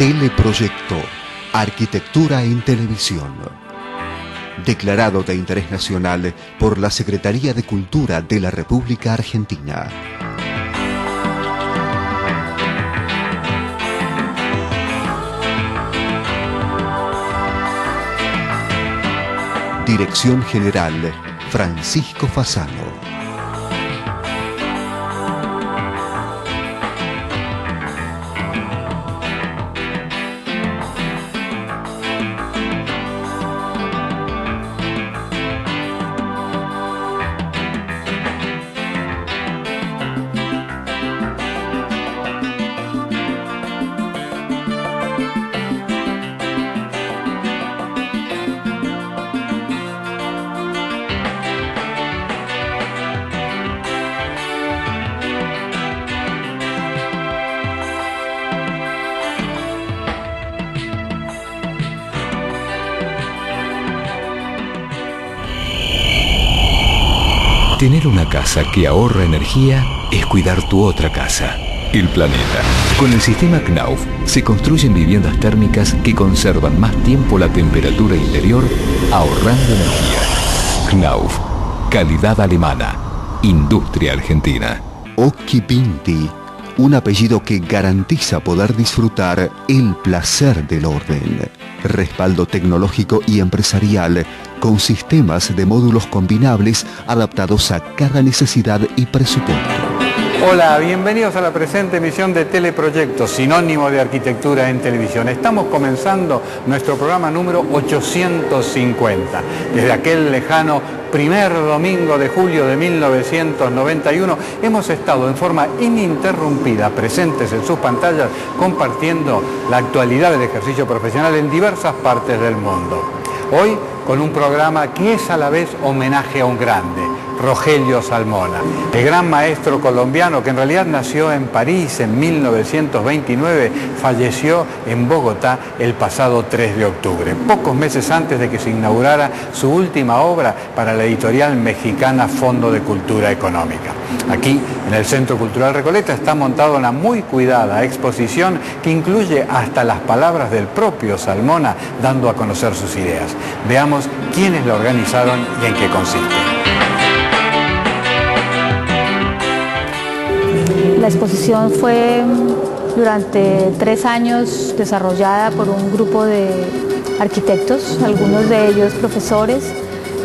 Teleproyecto, Arquitectura en Televisión. Declarado de interés nacional por la Secretaría de Cultura de la República Argentina. Dirección General, Francisco Fasano. Tener una casa que ahorra energía es cuidar tu otra casa, el planeta. Con el sistema Knauf se construyen viviendas térmicas que conservan más tiempo la temperatura interior, ahorrando energía. Knauf, calidad alemana, industria argentina. Occhipinti, un apellido que garantiza poder disfrutar el placer del orden. Respaldo tecnológico y empresarial con sistemas de módulos combinables adaptados a cada necesidad y presupuesto. Hola, bienvenidos a la presente emisión de Teleproyecto, sinónimo de arquitectura en televisión. Estamos comenzando nuestro programa número 850. Desde aquel lejano primer domingo de julio de 1991 hemos estado en forma ininterrumpida presentes en sus pantallas compartiendo la actualidad del ejercicio profesional en diversas partes del mundo. Hoy con un programa que es a la vez homenaje a un grande, Rogelio Salmona, el gran maestro colombiano que en realidad nació en París en 1929, falleció en Bogotá el pasado 3 de octubre, pocos meses antes de que se inaugurara su última obra para la editorial mexicana Fondo de Cultura Económica. Aquí, en el Centro Cultural Recoleta, está montada una muy cuidada exposición que incluye hasta las palabras del propio Salmona dando a conocer sus ideas. Veamos quiénes la organizaron y en qué consiste. La exposición fue durante 3 años desarrollada por un grupo de arquitectos, algunos de ellos profesores,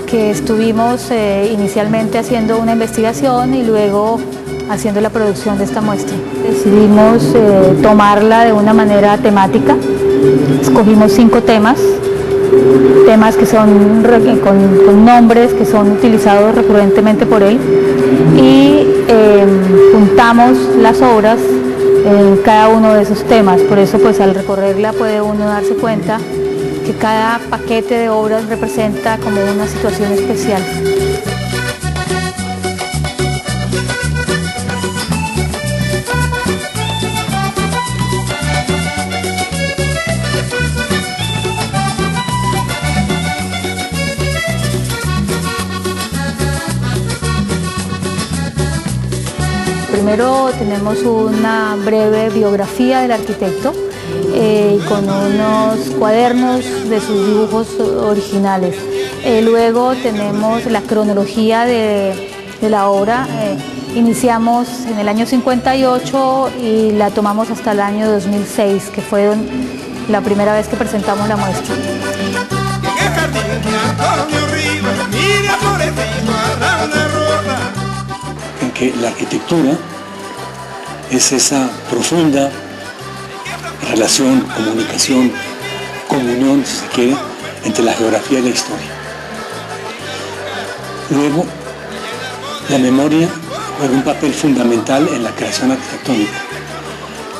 que estuvimos inicialmente haciendo una investigación y luego haciendo la producción de esta muestra. Decidimos tomarla de una manera temática. Escogimos 5 temas que son con nombres que son utilizados recurrentemente por él y juntamos las obras en cada uno de esos temas. Por eso pues al recorrerla puede uno darse cuenta que cada paquete de obras representa como una situación especial. Primero tenemos una breve biografía del arquitecto con unos cuadernos de sus dibujos originales. Luego tenemos la cronología de la obra. Iniciamos en el año 58 y la tomamos hasta el año 2006, que fue la primera vez que presentamos la muestra. En que la arquitectura es esa profunda relación, comunicación, comunión, si se quiere, entre la geografía y la historia. Luego, la memoria juega un papel fundamental en la creación arquitectónica.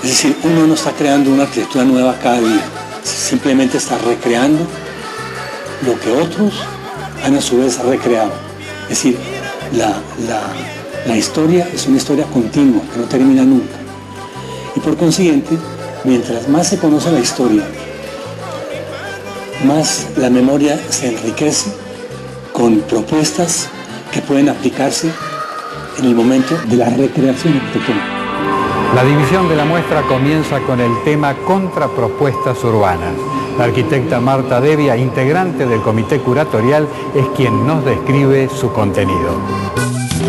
Es decir, uno no está creando una arquitectura nueva cada día, simplemente está recreando lo que otros han a su vez recreado. Es decir, la historia es una historia continua, que no termina nunca. Y por consiguiente, mientras más se conoce la historia, más la memoria se enriquece con propuestas que pueden aplicarse en el momento de la recreación arquitectónica. La división de la muestra comienza con el tema Contrapropuestas urbanas. La arquitecta Marta Devia, integrante del comité curatorial, es quien nos describe su contenido.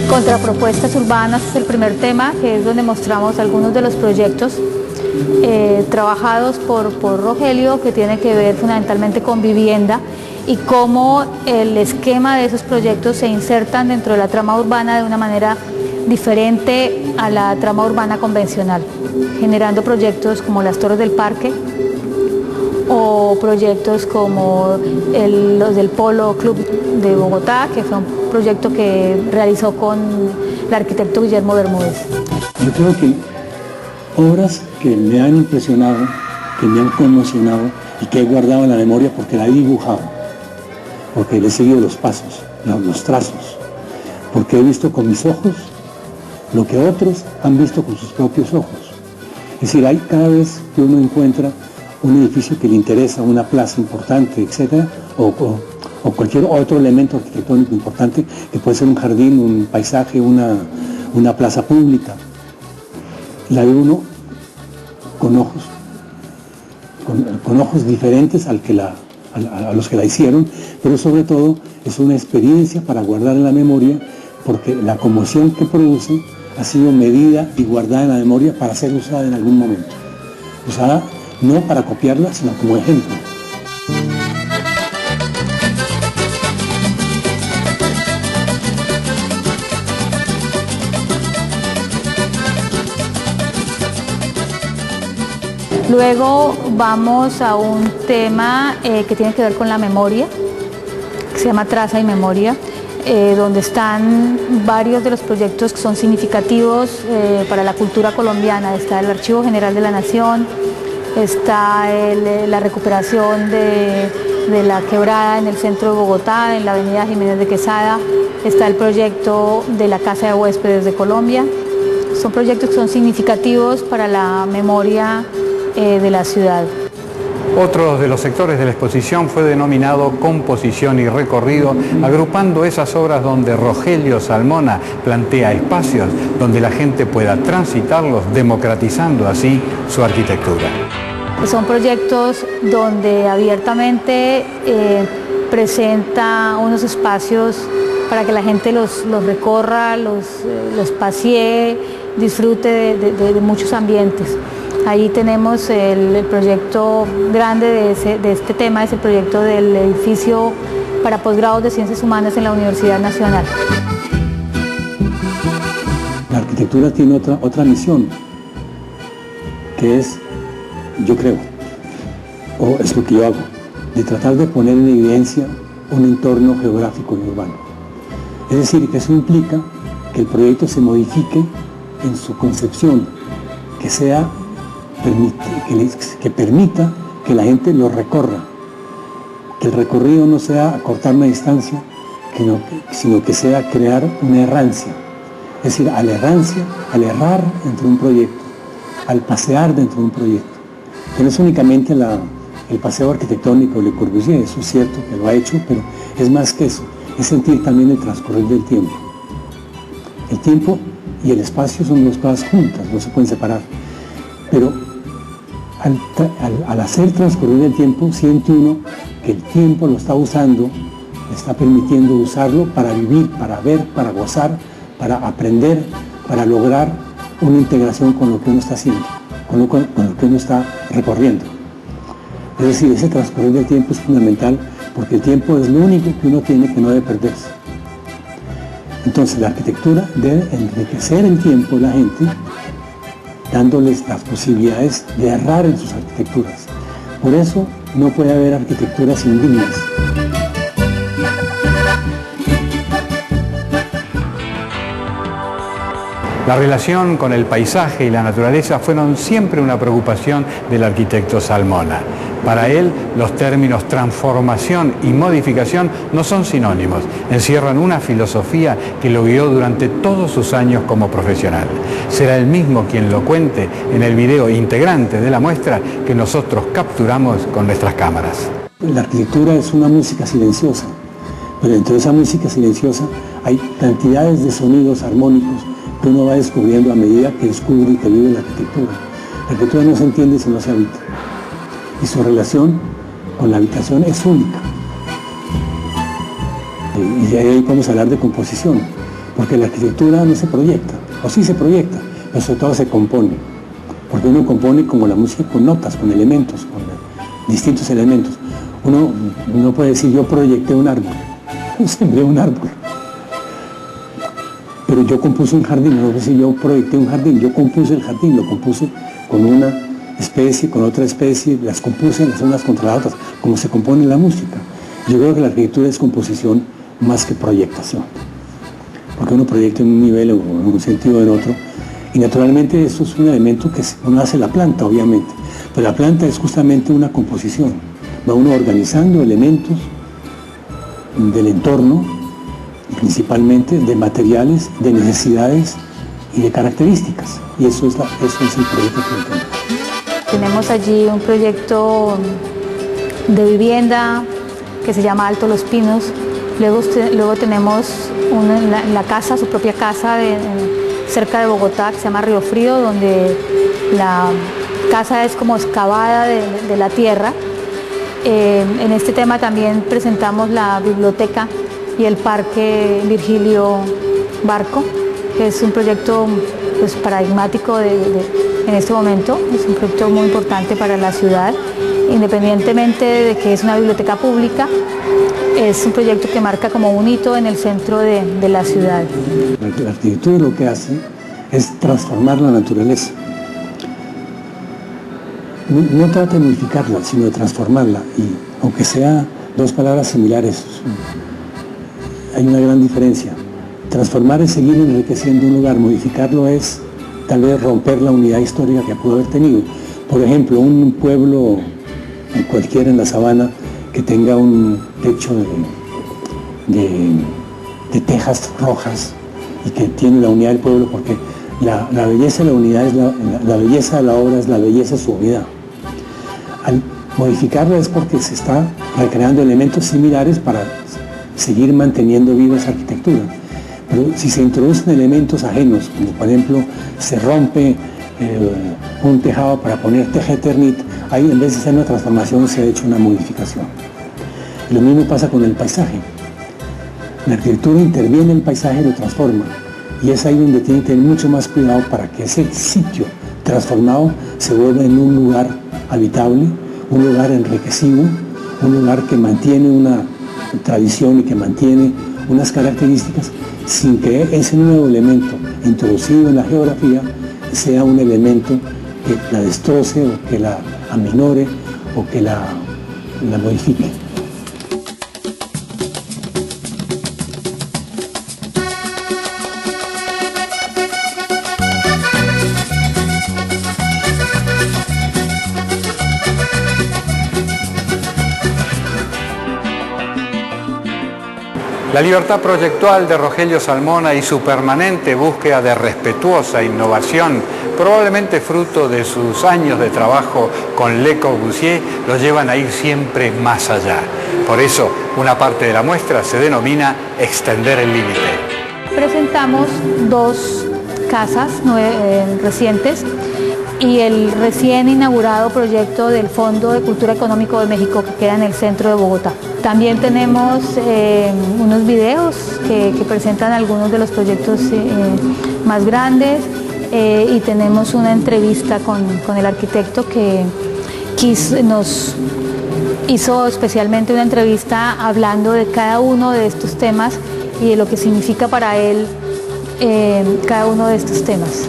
Contrapropuestas urbanas es el primer tema, que es donde mostramos algunos de los proyectos trabajados por Rogelio, que tiene que ver fundamentalmente con vivienda y cómo el esquema de esos proyectos se insertan dentro de la trama urbana de una manera diferente a la trama urbana convencional, generando proyectos como las Torres del Parque o proyectos como los del Polo Club de Bogotá, que fue un proyecto que realizó con el arquitecto Guillermo Bermúdez. Yo creo que obras que me han impresionado, que me han conmocionado y que he guardado en la memoria porque la he dibujado, porque le he seguido los pasos, los trazos, porque he visto con mis ojos lo que otros han visto con sus propios ojos. Es decir, hay cada vez que uno encuentra un edificio que le interesa, una plaza importante, etc., o cualquier otro elemento arquitectónico importante, que puede ser un jardín, un paisaje, una plaza pública, la ve uno con ojos diferentes a los que la hicieron, pero sobre todo es una experiencia para guardar en la memoria, porque la conmoción que produce ha sido medida y guardada en la memoria para ser usada en algún momento. Usada no para copiarla, sino como ejemplo. Luego vamos a un tema que tiene que ver con la memoria, que se llama Traza y Memoria, donde están varios de los proyectos que son significativos para la cultura colombiana. Está el Archivo General de la Nación, está la recuperación de la quebrada en el centro de Bogotá, en la avenida Jiménez de Quesada, está el proyecto de la Casa de Huéspedes de Colombia. Son proyectos que son significativos para la memoria de la ciudad. Otro de los sectores de la exposición fue denominado Composición y Recorrido, agrupando esas obras donde Rogelio Salmona plantea espacios donde la gente pueda transitarlos, democratizando así su arquitectura. Son proyectos donde abiertamente presenta unos espacios para que la gente los recorra, los pasee, disfrute de muchos ambientes. Ahí tenemos el proyecto grande de este tema, es el proyecto del edificio para posgrados de Ciencias Humanas en la Universidad Nacional. La arquitectura tiene otra misión, que es, yo creo, o es lo que yo hago, de tratar de poner en evidencia un entorno geográfico y urbano. Es decir, que eso implica que el proyecto se modifique en su concepción, que permita que la gente lo recorra, que el recorrido no sea acortar una distancia, sino que sea crear una errancia. Es decir, al errar dentro de un proyecto, al pasear dentro de un proyecto. Que no es únicamente el paseo arquitectónico de Le Corbusier, eso es cierto que lo ha hecho, pero es más que eso, es sentir también el transcurrir del tiempo. El tiempo y el espacio son dos cosas juntas, no se pueden separar. Pero al hacer transcurrir el tiempo, siente uno que el tiempo lo está usando, le está permitiendo usarlo para vivir, para ver, para gozar, para aprender, para lograr una integración con lo que uno está haciendo, con lo que uno está recorriendo. Es decir, ese transcurrir del tiempo es fundamental porque el tiempo es lo único que uno tiene que no debe perderse. Entonces la arquitectura debe enriquecer el tiempo de la gente, dándoles las posibilidades de errar en sus arquitecturas. Por eso no puede haber arquitecturas indignas. La relación con el paisaje y la naturaleza fueron siempre una preocupación del arquitecto Salmona. Para él, los términos transformación y modificación no son sinónimos, encierran una filosofía que lo guió durante todos sus años como profesional. Será él mismo quien lo cuente en el video integrante de la muestra que nosotros capturamos con nuestras cámaras. La arquitectura es una música silenciosa, pero dentro de esa música silenciosa hay cantidades de sonidos armónicos que uno va descubriendo a medida que descubre y que vive la arquitectura. La arquitectura no se entiende si no se habita. Y su relación con la habitación es única. Y ahí podemos hablar de composición, porque la arquitectura no se proyecta, o sí se proyecta, pero sobre todo se compone, porque uno compone como la música con notas, con elementos, con distintos elementos. Uno no puede decir yo proyecté un árbol, yo sembré un árbol, pero yo compuse un jardín, no puedo decir yo proyecté un jardín, yo compuse el jardín, lo compuse con una especie, con otra especie, las compuse las unas contra las otras, como se compone la música. Yo creo que la arquitectura es composición más que proyectación, porque uno proyecta en un nivel o en un sentido o en otro, y naturalmente eso es un elemento que uno hace la planta, obviamente, pero la planta es justamente una composición, va uno organizando elementos del entorno, principalmente de materiales, de necesidades y de características, y eso es el proyecto que tenemos. Tenemos allí un proyecto de vivienda que se llama Alto Los Pinos. Luego tenemos la casa, su propia casa cerca de Bogotá, que se llama Río Frío, donde la casa es como excavada de la tierra. En este tema también presentamos la biblioteca y el parque Virgilio Barco, que es un proyecto pues, paradigmático en este momento. Es un proyecto muy importante para la ciudad, independientemente de que es una biblioteca pública. Es un proyecto que marca como un hito en el centro de la ciudad. La arquitectura lo que hace es transformar la naturaleza. No trata de modificarla, sino de transformarla. Y aunque sea dos palabras similares, hay una gran diferencia. Transformar es seguir enriqueciendo un lugar, modificarlo es tal vez romper la unidad histórica que pudo haber tenido. Por ejemplo, un pueblo cualquiera en la sabana que tenga un techo de tejas rojas y que tiene la unidad del pueblo, porque la belleza de la unidad es la belleza de la obra, es la belleza de su unidad. Al modificarla es porque se está recreando elementos similares para seguir manteniendo viva esa arquitectura. Pero si se introducen elementos ajenos, como por ejemplo se rompe un tejado para poner teja eternit, ahí en vez de hacer una transformación se ha hecho una modificación. Y lo mismo pasa con el paisaje. La arquitectura interviene en el paisaje y lo transforma. Y es ahí donde tiene que tener mucho más cuidado para que ese sitio transformado se vuelva en un lugar habitable, un lugar enriquecido, un lugar que mantiene una tradición y que mantiene unas características, sin que ese nuevo elemento introducido en la geografía sea un elemento que la destroce o que la aminore o que la modifique. La libertad proyectual de Rogelio Salmona y su permanente búsqueda de respetuosa innovación, probablemente fruto de sus años de trabajo con Le Corbusier, lo llevan a ir siempre más allá. Por eso, una parte de la muestra se denomina Extender el límite. Presentamos dos casas recientes y el recién inaugurado proyecto del Fondo de Cultura Económico de México, que queda en el centro de Bogotá. También tenemos unos videos que presentan algunos de los proyectos más grandes y tenemos una entrevista con el arquitecto que nos hizo especialmente una entrevista hablando de cada uno de estos temas y de lo que significa para él cada uno de estos temas.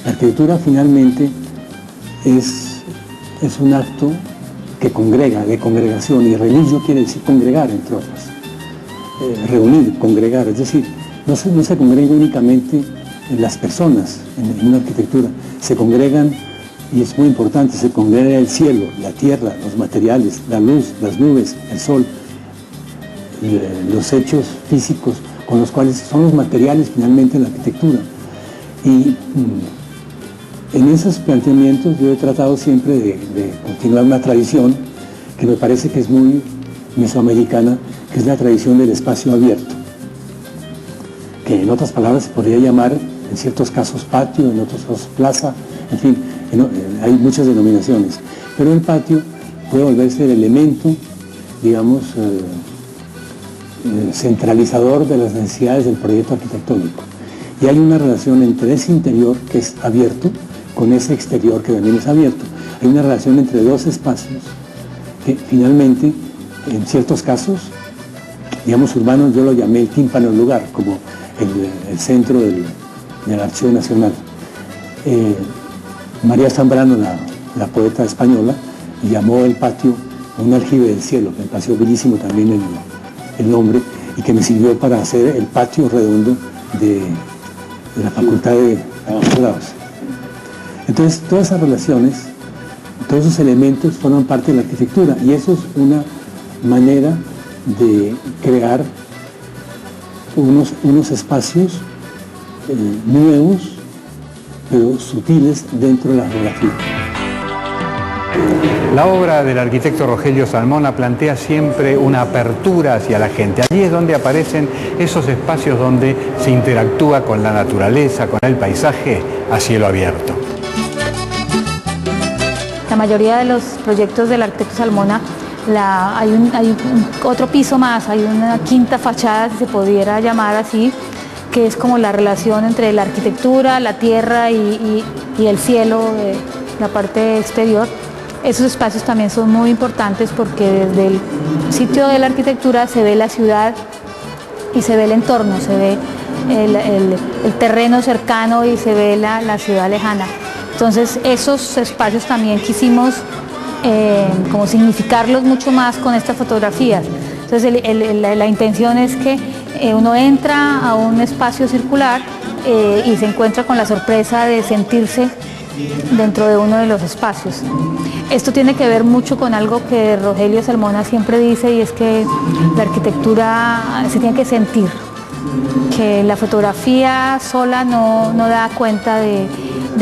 La arquitectura finalmente es un acto que congrega, de congregación, y religio quiere decir congregar, entre otras. Reunir, congregar, es decir, no se congrega únicamente las personas en una arquitectura, se congregan, y es muy importante, se congrega el cielo, la tierra, los materiales, la luz, las nubes, el sol. los hechos físicos con los cuales son los materiales finalmente en la arquitectura. Y en esos planteamientos yo he tratado siempre de continuar una tradición que me parece que es muy mesoamericana, que es la tradición del espacio abierto, que en otras palabras se podría llamar en ciertos casos patio, en otros casos plaza, en fin, hay muchas denominaciones, pero el patio puede volverse el elemento, digamos, centralizador de las necesidades del proyecto arquitectónico. Y hay una relación entre ese interior, que es abierto, con ese exterior, que también es abierto. Hay una relación entre dos espacios que finalmente, en ciertos casos, digamos urbanos, yo lo llamé el tímpano del lugar, como el centro del Archivo Nacional. María Zambrano, la poeta española, llamó el patio un aljibe del cielo, que me pareció bellísimo también el nombre, y que me sirvió para hacer el patio redondo de la Facultad de Abogados. Entonces, todas esas relaciones, todos esos elementos forman parte de la arquitectura, y eso es una manera de crear unos espacios nuevos, pero sutiles dentro de la geografía. La obra del arquitecto Rogelio Salmona plantea siempre una apertura hacia la gente. Allí es donde aparecen esos espacios donde se interactúa con la naturaleza, con el paisaje a cielo abierto. La mayoría de los proyectos del arquitecto Salmona, hay otro piso más, hay una quinta fachada, si se pudiera llamar así, que es como la relación entre la arquitectura, la tierra y el cielo, la parte exterior. Esos espacios también son muy importantes porque desde el sitio de la arquitectura se ve la ciudad y se ve el entorno, se ve el terreno cercano y se ve la ciudad lejana. Entonces esos espacios también quisimos como significarlos mucho más con estas fotografías. Entonces la intención es que uno entra a un espacio circular y se encuentra con la sorpresa de sentirse dentro de uno de los espacios. Esto tiene que ver mucho con algo que Rogelio Salmona siempre dice, y es que la arquitectura se tiene que sentir, que la fotografía sola no da cuenta de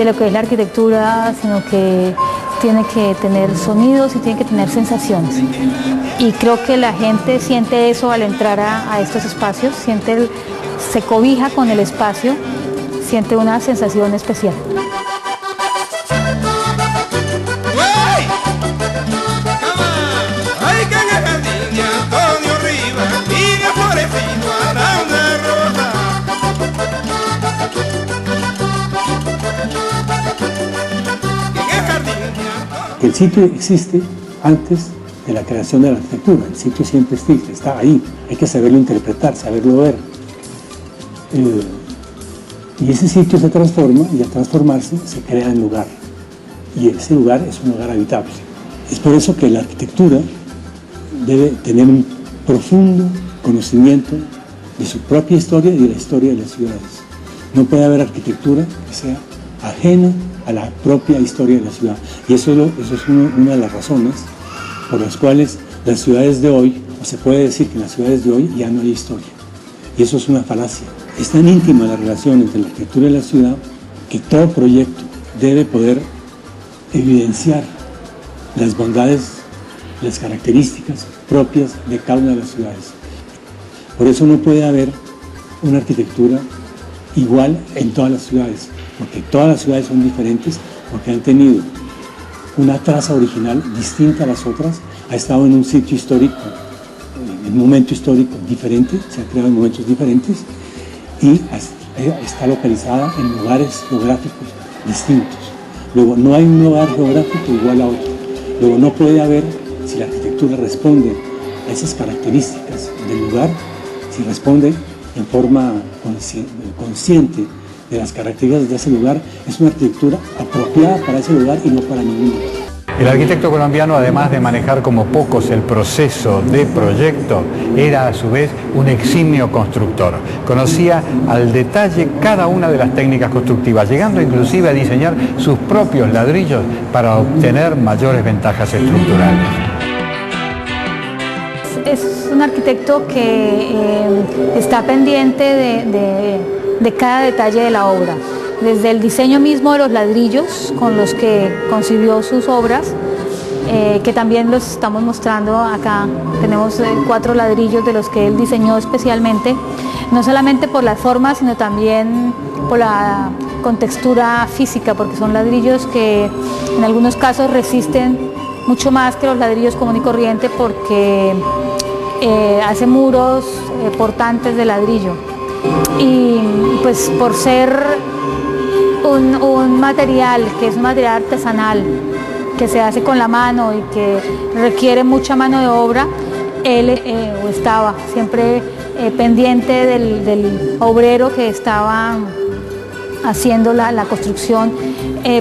lo que es la arquitectura, sino que tiene que tener sonidos y tiene que tener sensaciones. Y creo que la gente siente eso al entrar a estos espacios, se cobija con el espacio, siente una sensación especial. El sitio existe antes de la creación de la arquitectura, el sitio siempre existe, está ahí, hay que saberlo interpretar, saberlo ver. Y ese sitio se transforma, y al transformarse se crea el lugar, y ese lugar es un lugar habitable. Es por eso que la arquitectura debe tener un profundo conocimiento de su propia historia y de la historia de las ciudades. No puede haber arquitectura que sea ajena a la propia historia de la ciudad. Y eso es una de las razones por las cuales las ciudades de hoy, o se puede decir que en las ciudades de hoy ya no hay historia. Y eso es una falacia. Es tan íntima la relación entre la arquitectura y la ciudad que todo proyecto debe poder evidenciar las bondades, las características propias de cada una de las ciudades. Por eso no puede haber una arquitectura igual en todas las ciudades, porque todas las ciudades son diferentes, porque han tenido una traza original distinta a las otras, ha estado en un sitio histórico, en un momento histórico diferente, se ha creado en momentos diferentes, y está localizada en lugares geográficos distintos. Luego, no hay un lugar geográfico igual a otro. Luego, no puede haber, si la arquitectura responde a esas características del lugar, si responde en forma consciente de las características de ese lugar, es una arquitectura apropiada para ese lugar y no para ningún lugar. El arquitecto colombiano, además de manejar como pocos el proceso de proyecto, era a su vez un eximio constructor. Conocía al detalle cada una de las técnicas constructivas, llegando inclusive a diseñar sus propios ladrillos para obtener mayores ventajas estructurales. es un arquitecto que está pendiente de cada detalle de la obra, desde el diseño mismo de los ladrillos con los que concibió sus obras, que también los estamos mostrando acá. Tenemos 4 ladrillos de los que él diseñó especialmente, no solamente por las formas, sino también por la contextura física, porque son ladrillos que en algunos casos resisten mucho más que los ladrillos común y corriente, porque hace muros portantes de ladrillo. Y pues por ser un material que es un material artesanal, que se hace con la mano y que requiere mucha mano de obra, él estaba siempre pendiente del obrero que estaba haciendo la construcción,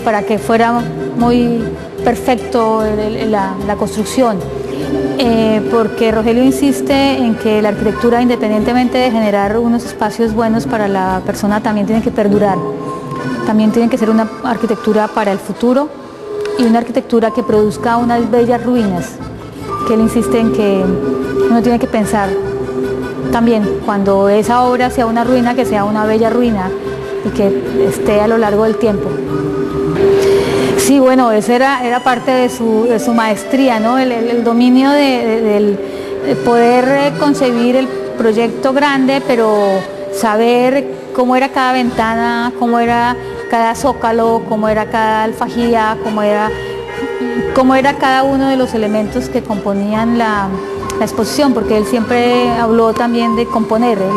para que fuera muy perfecto la construcción, porque Rogelio insiste en que la arquitectura, independientemente de generar unos espacios buenos para la persona, también tiene que perdurar, también tiene que ser una arquitectura para el futuro y una arquitectura que produzca unas bellas ruinas, que él insiste en que uno tiene que pensar también, cuando esa obra sea una ruina, que sea una bella ruina y que esté a lo largo del tiempo. Sí, bueno, eso era parte de su maestría, ¿no? El dominio de poder concebir el proyecto grande, pero saber cómo era cada ventana, cómo era cada zócalo, cómo era cada alfajía, cómo era cada uno de los elementos que componían la exposición, porque él siempre habló también de componer. Él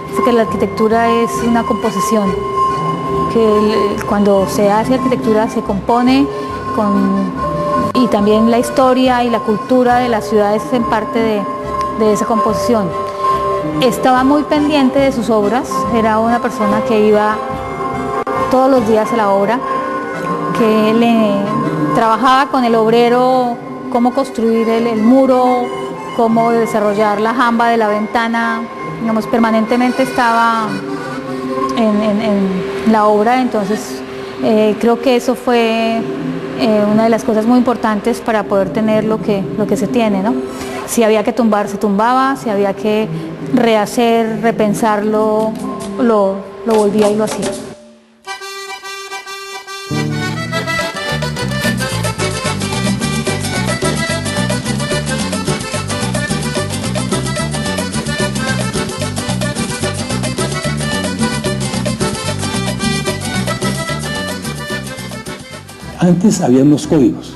dice que la arquitectura es una composición, que cuando se hace arquitectura se compone y también la historia y la cultura de las ciudades hacen parte de esa composición. Estaba muy pendiente de sus obras, era una persona que iba todos los días a la obra, que trabajaba con el obrero cómo construir el muro, cómo desarrollar la jamba de la ventana, digamos, permanentemente estaba en la obra. Entonces creo que eso fue una de las cosas muy importantes para poder tener lo que se tiene, ¿no? Si había que tumbar, se tumbaba; si había que rehacer, repensarlo, lo volvía y lo hacía. Antes había unos códigos,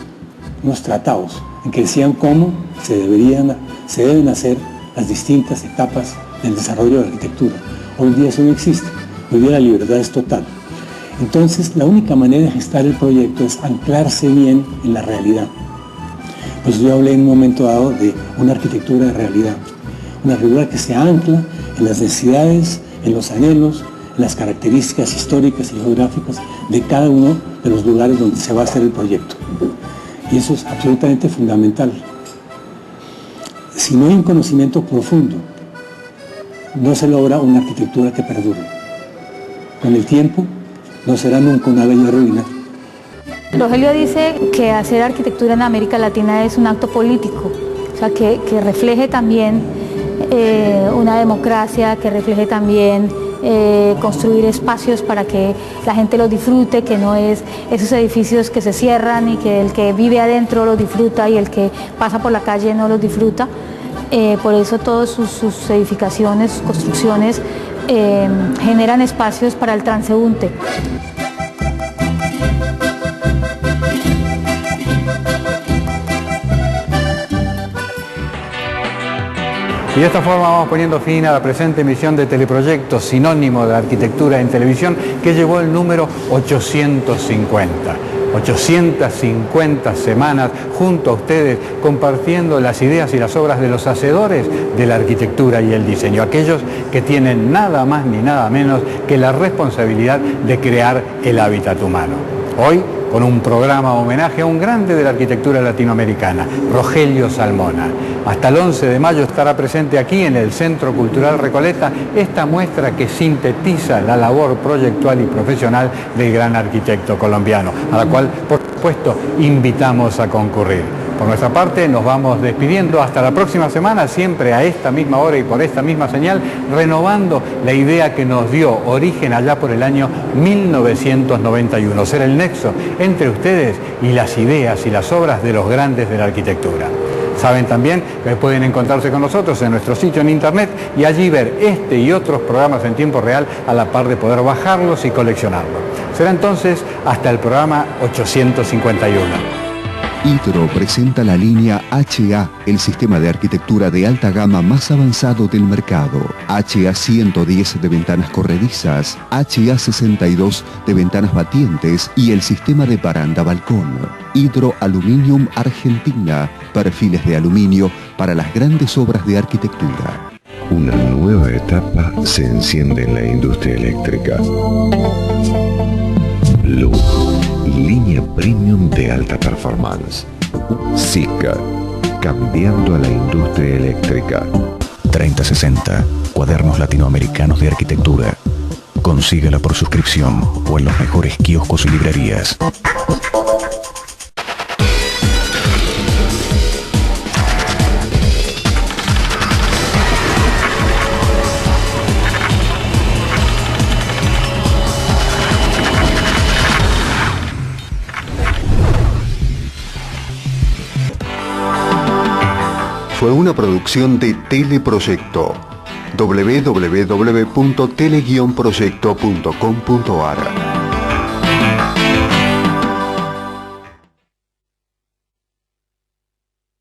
unos tratados, en que decían cómo se deben hacer las distintas etapas del desarrollo de la arquitectura. Hoy en día eso no existe, hoy día la libertad es total. Entonces, la única manera de gestar el proyecto es anclarse bien en la realidad. Pues yo hablé en un momento dado de una arquitectura de realidad, una arquitectura que se ancla en las necesidades, en los anhelos, en las características históricas y geográficas de cada uno de los lugares donde se va a hacer el proyecto. Y eso es absolutamente fundamental. Si no hay un conocimiento profundo, no se logra una arquitectura que perdure. Con el tiempo, no será nunca una bella ruina. Rogelio dice que hacer arquitectura en América Latina es un acto político, o sea, que refleje también una democracia, que refleje también construir espacios para que la gente los disfrute, que no es esos edificios que se cierran y que el que vive adentro los disfruta y el que pasa por la calle no los disfruta. Por eso todas sus edificaciones, sus construcciones generan espacios para el transeúnte. Y de esta forma vamos poniendo fin a la presente emisión de Teleproyectos, sinónimo de arquitectura en televisión, que llevó el número 850. 850 semanas junto a ustedes, compartiendo las ideas y las obras de los hacedores de la arquitectura y el diseño, aquellos que tienen nada más ni nada menos que la responsabilidad de crear el hábitat humano. Hoy, con un programa homenaje a un grande de la arquitectura latinoamericana, Rogelio Salmona. Hasta el 11 de mayo estará presente aquí en el Centro Cultural Recoleta esta muestra que sintetiza la labor proyectual y profesional del gran arquitecto colombiano, a la cual, por supuesto, invitamos a concurrir. Por nuestra parte nos vamos despidiendo hasta la próxima semana, siempre a esta misma hora y por esta misma señal, renovando la idea que nos dio origen allá por el año 1991, ser el nexo entre ustedes y las ideas y las obras de los grandes de la arquitectura. Saben también que pueden encontrarse con nosotros en nuestro sitio en internet y allí ver este y otros programas en tiempo real a la par de poder bajarlos y coleccionarlos. Será entonces hasta el programa 851. Hydro presenta la línea HA, el sistema de arquitectura de alta gama más avanzado del mercado. HA 110 de ventanas corredizas, HA 62 de ventanas batientes y el sistema de baranda balcón. Hydro Aluminium Argentina, perfiles de aluminio para las grandes obras de arquitectura. Una nueva etapa se enciende en la industria eléctrica. Luz, línea premium de alta performance. Sika, cambiando a la industria eléctrica. 3060, cuadernos latinoamericanos de arquitectura. Consígala por suscripción o en los mejores kioscos y librerías. Fue una producción de Teleproyecto. www.tele-proyecto.com.ar